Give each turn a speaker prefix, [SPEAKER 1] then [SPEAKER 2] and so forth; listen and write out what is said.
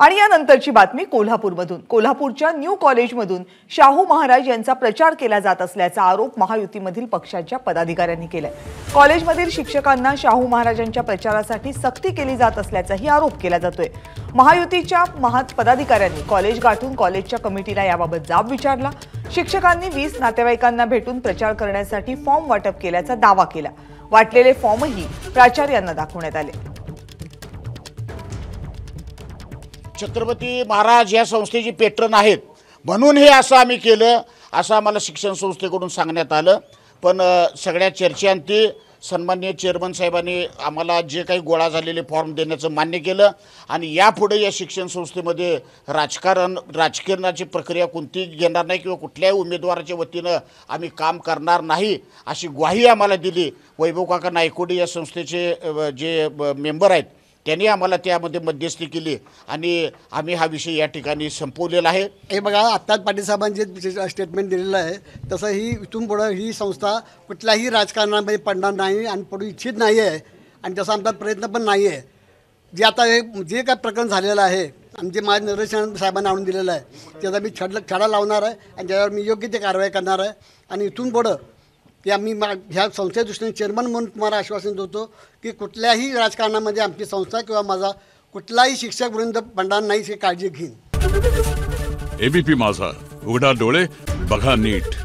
[SPEAKER 1] आणि यानंतरची बातमी कोल्हापूरमधून। कोल्हापूरच्या न्यू कॉलेजमधून शाहू महाराज यांचा प्रचार केला जात असल्याचा आरोप महायुतीमधील पक्षाच्या पदाधिकाऱ्यांनी केलाय। कॉलेजमधील शिक्षकांना शाहू महाराजांच्या प्रचारासाठी सक्ती केली जात असल्याचाही आरोप केला जातोय। महायुतीच्या पदाधिकाऱ्यांनी कॉलेज गाठून कॉलेजच्या कमिटीला याबाबत जाब विचारला। शिक्षकांनी 20 नातेवाईकांना भेटून प्रचार करण्यासाठी फॉर्म वाटप केल्याचा दावा केला। वाटलेले फॉर्मही प्राचार्यांना दाखवण्यात आले।
[SPEAKER 2] छत्रपती महाराज या संस्थेची पेट्रन आहेत म्हणून हे असं आम्ही केलं असं आम्हाला शिक्षण संस्थेकडून सांगण्यात आलं। पण सगळ्या चर्चेअंती सन्माननीय चेअरमन साहेबांनी आम्हाला जे काही गोळा झालेले फॉर्म देण्याचं मान्य केलं आणि यापुढे या शिक्षण संस्थेमध्ये राजकारणाची प्रक्रिया कोणती घेणार नाही किंवा कुठल्याही उमेदवाराच्या वतीनं आम्ही काम करणार नाही अशी ग्वाही आम्हाला दिली। वैभव काका नायकोडे या संस्थेचे जे मेंबर आहेत त्यांनी आम्हाला त्यामध्ये मध्यस्थी केली आणि आम्ही हा विषय या ठिकाणी संपवलेला आहे।
[SPEAKER 3] हे बघा, आत्ताच पाटील साहेबांनी जे स्टेटमेंट दिलेलं आहे तसं ही इथून पुढं ही संस्था कुठल्याही राजकारणामध्ये पडणार नाही आणि पडू इच्छित नाही आहे आणि तसा आमचा प्रयत्न पण नाही आहे। जे आता हे जे काय प्रकरण झालेलं आहे आणि जे माझ्या निदर्शन साहेबांना आणून दिलेलं आहे त्याचा मी छडा लावणार आहे आणि त्याच्यावर मी योग्य ते कारवाई करणार आहे आणि इथून पुढं की मी ह्या संस्थेच्या दृष्टीने चेअरमन म्हणून तुम्हाला आश्वासन देतो की कुठल्याही राजकारणामध्ये आमची संस्था किंवा माझा कुठलाही शिक्षक वृंद पडणार नाही याची काळजी घेईन।
[SPEAKER 4] एबीपी माझा, उघडा डोळे बघा नीट।